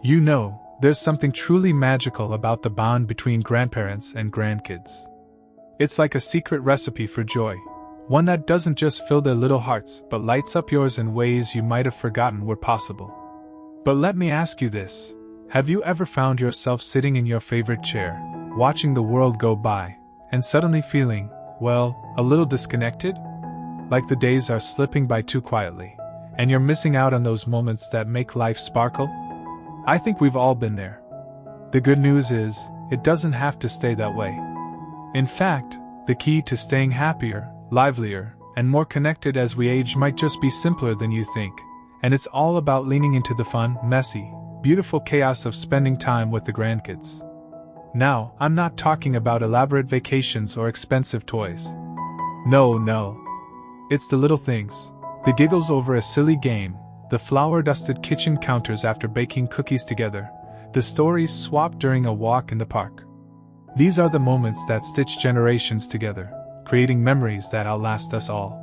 You know, there's something truly magical about the bond between grandparents and grandkids. It's like a secret recipe for joy, one that doesn't just fill their little hearts but lights up yours in ways you might have forgotten were possible. But let me ask you this, have you ever found yourself sitting in your favorite chair, watching the world go by, and suddenly feeling, well, a little disconnected? Like the days are slipping by too quietly, and you're missing out on those moments that make life sparkle? I think we've all been there. The good news is, it doesn't have to stay that way. In fact, the key to staying happier, livelier, and more connected as we age might just be simpler than you think, and it's all about leaning into the fun, messy, beautiful chaos of spending time with the grandkids. Now, I'm not talking about elaborate vacations or expensive toys. No. It's the little things, the giggles over a silly game, the flour-dusted kitchen counters after baking cookies together, the stories swapped during a walk in the park. These are the moments that stitch generations together, creating memories that outlast us all.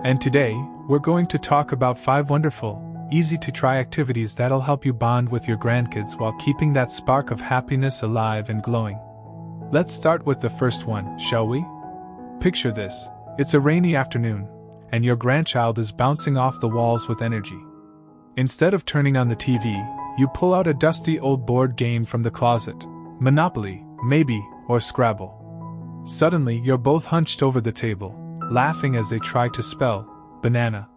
And today, we're going to talk about 5 wonderful, easy-to-try activities that'll help you bond with your grandkids while keeping that spark of happiness alive and glowing. Let's start with the first one, shall we? Picture this, it's a rainy afternoon, and your grandchild is bouncing off the walls with energy. Instead of turning on the TV, you pull out a dusty old board game from the closet, Monopoly, maybe, or Scrabble. Suddenly, you're both hunched over the table, laughing as they try to spell banana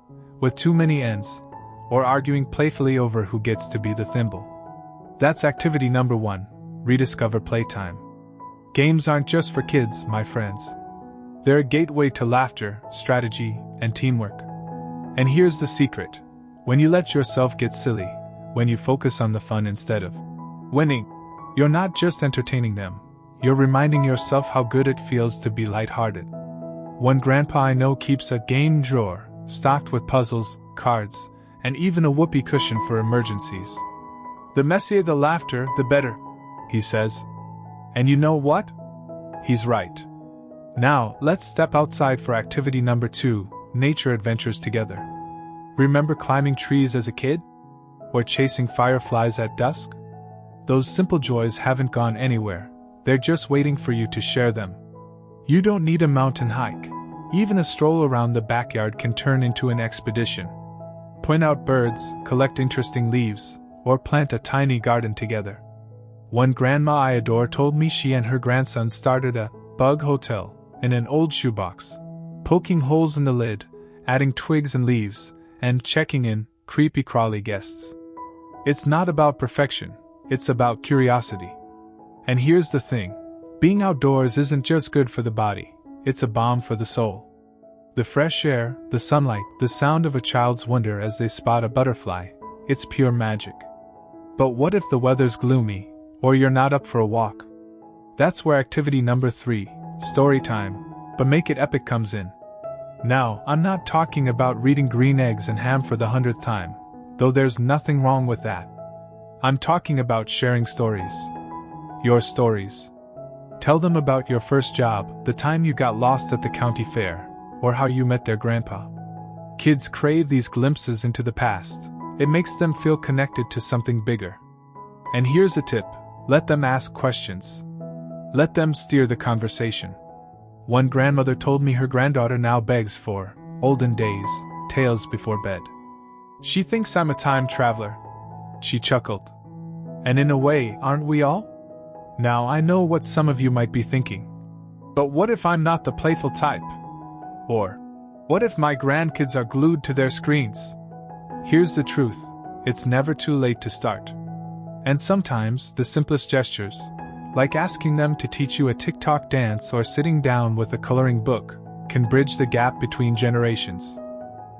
with too many N's, or arguing playfully over who gets to be the thimble. That's activity number 1, rediscover playtime. Games aren't just for kids, my friends. They're a gateway to laughter, strategy, and teamwork. And here's the secret. When you let yourself get silly, when you focus on the fun instead of winning, you're not just entertaining them, you're reminding yourself how good it feels to be lighthearted. One grandpa I know keeps a game drawer, stocked with puzzles, cards, and even a whoopee cushion for emergencies. The messier the laughter, the better, he says. And you know what? He's right. Now, let's step outside for activity number 2, nature adventures together. Remember climbing trees as a kid? Or chasing fireflies at dusk? Those simple joys haven't gone anywhere, they're just waiting for you to share them. You don't need a mountain hike. Even a stroll around the backyard can turn into an expedition. Point out birds, collect interesting leaves, or plant a tiny garden together. One grandma I adore told me she and her grandson started a bug hotel in an old shoebox, poking holes in the lid, adding twigs and leaves, and checking in creepy crawly guests. It's not about perfection, it's about curiosity. And here's the thing, being outdoors isn't just good for the body, it's a balm for the soul. The fresh air, the sunlight, the sound of a child's wonder as they spot a butterfly, it's pure magic. But what if the weather's gloomy, or you're not up for a walk? That's where activity number 3, story time, but make it epic, comes in. Now, I'm not talking about reading Green Eggs and Ham for the 100th time, though there's nothing wrong with that. I'm talking about sharing stories. Your stories. Tell them about your first job, the time you got lost at the county fair, or how you met their grandpa. Kids crave these glimpses into the past. It makes them feel connected to something bigger. And here's a tip, let them ask questions. Let them steer the conversation. One grandmother told me her granddaughter now begs for olden days, tales before bed. She thinks I'm a time traveler. She chuckled. And in a way, aren't we all? Now I know what some of you might be thinking. But what if I'm not the playful type? Or, what if my grandkids are glued to their screens? Here's the truth, it's never too late to start. And sometimes, the simplest gestures, like asking them to teach you a TikTok dance or sitting down with a coloring book, can bridge the gap between generations.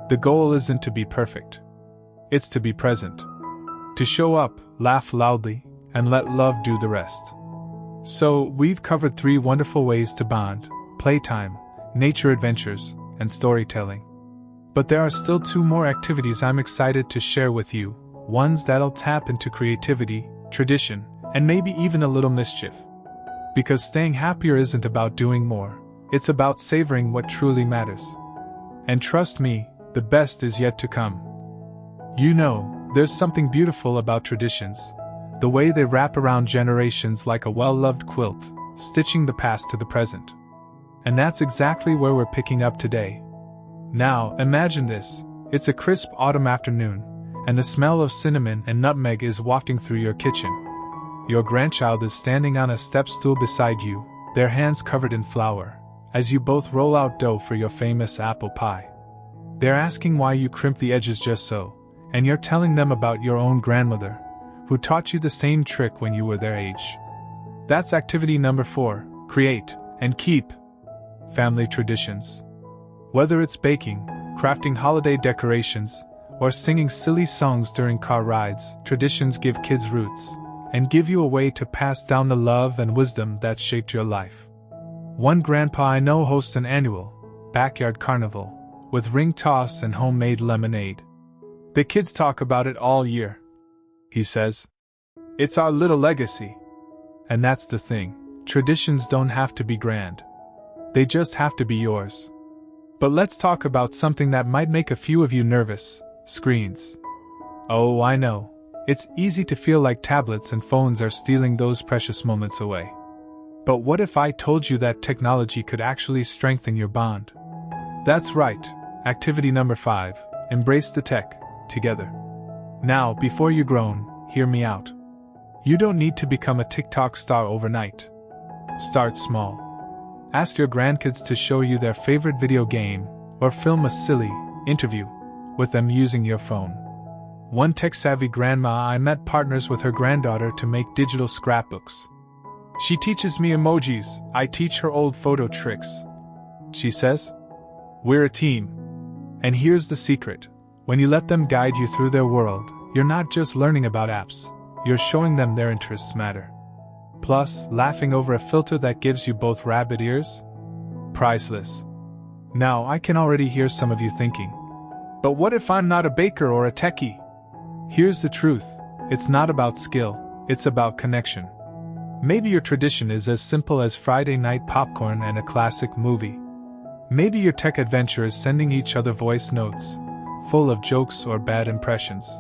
The goal isn't to be perfect. It's to be present. To show up, laugh loudly, and let love do the rest. So, we've covered 3 wonderful ways to bond: playtime, nature adventures, and storytelling. But there are still 2 more activities I'm excited to share with you, ones that'll tap into creativity, tradition, and maybe even a little mischief. Because staying happier isn't about doing more, it's about savoring what truly matters. And trust me, the best is yet to come. You know, there's something beautiful about traditions, The way they wrap around generations like a well-loved quilt, stitching the past to the present. And that's exactly where we're picking up today. Now, imagine this. It's a crisp autumn afternoon, and the smell of cinnamon and nutmeg is wafting through your kitchen. Your grandchild is standing on a step stool beside you, their hands covered in flour, as you both roll out dough for your famous apple pie. They're asking why you crimp the edges just so, and you're telling them about your own grandmother, who taught you the same trick when you were their age. That's activity number 4, create and keep family traditions. Whether it's baking, crafting holiday decorations, or singing silly songs during car rides, traditions give kids roots, and give you a way to pass down the love and wisdom that shaped your life. One grandpa I know hosts an annual backyard carnival, with ring toss and homemade lemonade. The kids talk about it all year. He says, "It's our little legacy." And that's the thing, traditions don't have to be grand. They just have to be yours. But let's talk about something that might make a few of you nervous: screens. Oh, I know. It's easy to feel like tablets and phones are stealing those precious moments away. But what if I told you that technology could actually strengthen your bond? That's right. Activity number 5, embrace the tech, together. Now, before you groan, hear me out. You don't need to become a TikTok star overnight. Start small. Ask your grandkids to show you their favorite video game, or film a silly interview with them using your phone. One tech-savvy grandma I met partners with her granddaughter to make digital scrapbooks. She teaches me emojis, I teach her old photo tricks. She says, "We're a team." And here's the secret. When you let them guide you through their world, you're not just learning about apps, you're showing them their interests matter. Plus, laughing over a filter that gives you both rabbit ears? Priceless. Now, I can already hear some of you thinking, but what if I'm not a baker or a techie? Here's the truth. It's not about skill, it's about connection. Maybe your tradition is as simple as Friday night popcorn and a classic movie. Maybe your tech adventure is sending each other voice notes, full of jokes or bad impressions.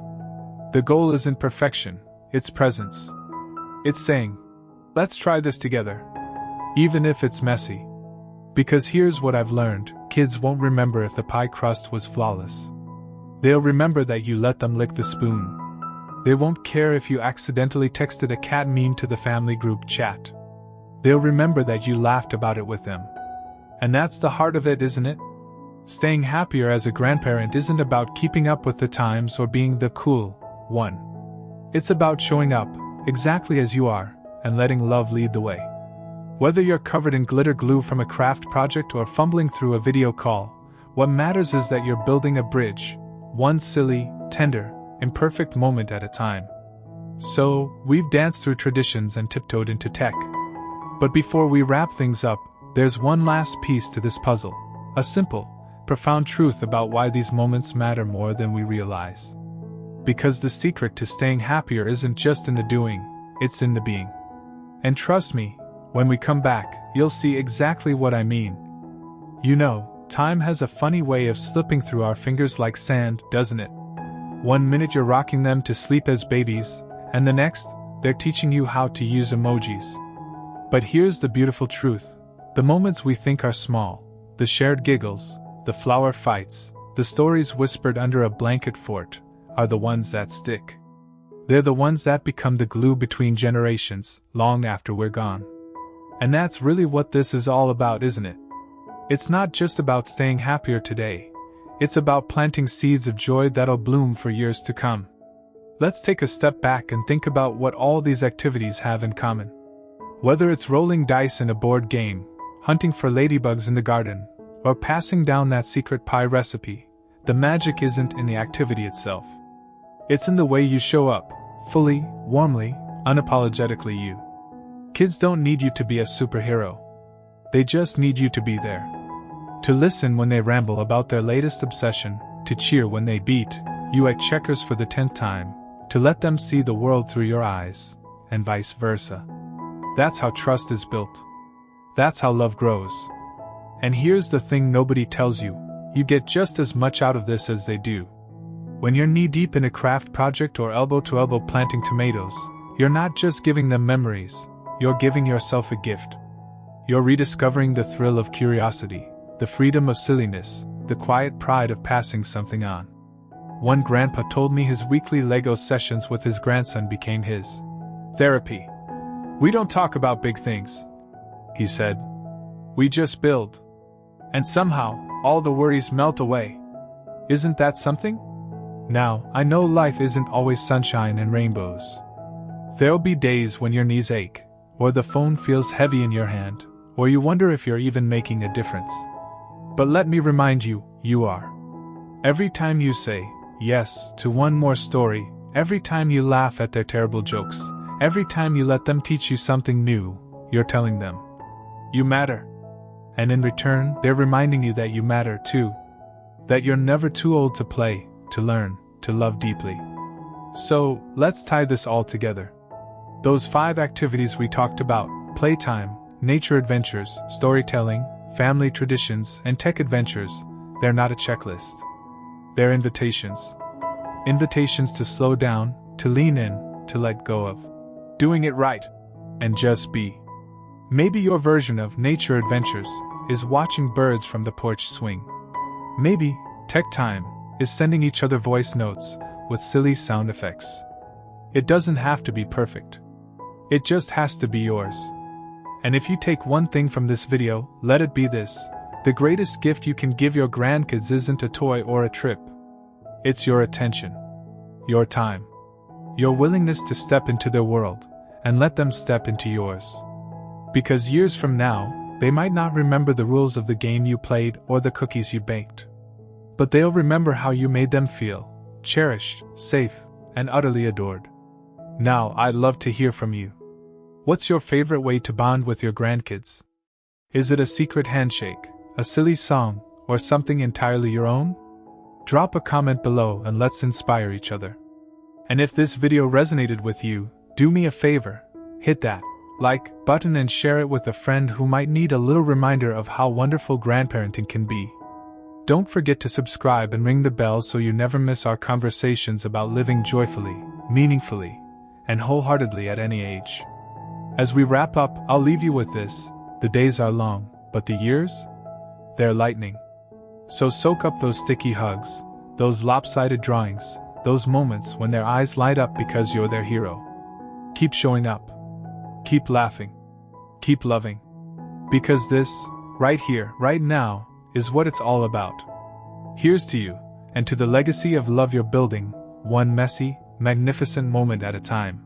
The goal isn't perfection, it's presence. It's saying, "Let's try this together," even if it's messy. Because here's what I've learned, kids won't remember if the pie crust was flawless. They'll remember that you let them lick the spoon. They won't care if you accidentally texted a cat meme to the family group chat. They'll remember that you laughed about it with them. And that's the heart of it, isn't it? Staying happier as a grandparent isn't about keeping up with the times or being the cool one. It's about showing up, exactly as you are, and letting love lead the way. Whether you're covered in glitter glue from a craft project or fumbling through a video call, what matters is that you're building a bridge, one silly, tender, imperfect moment at a time. So, we've danced through traditions and tiptoed into tech. But before we wrap things up, there's one last piece to this puzzle, a simple, profound truth about why these moments matter more than we realize. Because the secret to staying happier isn't just in the doing, it's in the being. And trust me, when we come back, you'll see exactly what I mean. You know, time has a funny way of slipping through our fingers like sand, doesn't it? One minute you're rocking them to sleep as babies, and the next, they're teaching you how to use emojis. But here's the beautiful truth. The moments we think are small, the shared giggles, the flower fights, the stories whispered under a blanket fort, are the ones that stick. They're the ones that become the glue between generations, long after we're gone. And that's really what this is all about, isn't it? It's not just about staying happier today. It's about planting seeds of joy that'll bloom for years to come. Let's take a step back and think about what all these activities have in common. Whether it's rolling dice in a board game, hunting for ladybugs in the garden, or passing down that secret pie recipe, the magic isn't in the activity itself. It's in the way you show up, fully, warmly, unapologetically you. Kids don't need you to be a superhero. They just need you to be there. To listen when they ramble about their latest obsession, to cheer when they beat you at checkers for the 10th time, to let them see the world through your eyes, and vice versa. That's how trust is built. That's how love grows. And here's the thing nobody tells you, you get just as much out of this as they do. When you're knee-deep in a craft project or elbow-to-elbow planting tomatoes, You're not just giving them memories, you're giving yourself a gift. You're rediscovering the thrill of curiosity, the freedom of silliness, the quiet pride of passing something on. One grandpa told me his weekly Lego sessions with his grandson became his therapy. "We don't talk about big things," he said. "We just build. And somehow, all the worries melt away. Isn't that something?" Now, I know life isn't always sunshine and rainbows. There'll be days when your knees ache, or the phone feels heavy in your hand, or you wonder if you're even making a difference. But let me remind you, you are. Every time you say yes to one more story, every time you laugh at their terrible jokes, every time you let them teach you something new, you're telling them you matter. And in return, they're reminding you that you matter too. That you're never too old to play, to learn, to love deeply. So, let's tie this all together. Those 5 activities we talked about: playtime, nature adventures, storytelling, family traditions, and tech adventures, they're not a checklist. They're invitations. Invitations to slow down, to lean in, to let go of doing it right, and just be. Maybe your version of nature adventures is watching birds from the porch swing. Maybe tech time is sending each other voice notes with silly sound effects. It doesn't have to be perfect. It just has to be yours. And if you take one thing from this video, let it be this: the greatest gift you can give your grandkids isn't a toy or a trip. It's your attention, your time, your willingness to step into their world, and let them step into yours. Because years from now, they might not remember the rules of the game you played or the cookies you baked. But they'll remember how you made them feel, cherished, safe, and utterly adored. Now, I'd love to hear from you. What's your favorite way to bond with your grandkids? Is it a secret handshake, a silly song, or something entirely your own? Drop a comment below and let's inspire each other. And if this video resonated with you, do me a favor, hit that like button and share it with a friend who might need a little reminder of how wonderful grandparenting can be. Don't forget to subscribe and ring the bell so you never miss our conversations about living joyfully, meaningfully, and wholeheartedly at any age. As we wrap up, I'll leave you with this: the days are long, but the years? They're lightning. So soak up those sticky hugs, those lopsided drawings, those moments when their eyes light up because you're their hero. Keep showing up. Keep laughing. Keep loving. Because this, right here, right now, is what it's all about. Here's to you, and to the legacy of love you're building, one messy, magnificent moment at a time.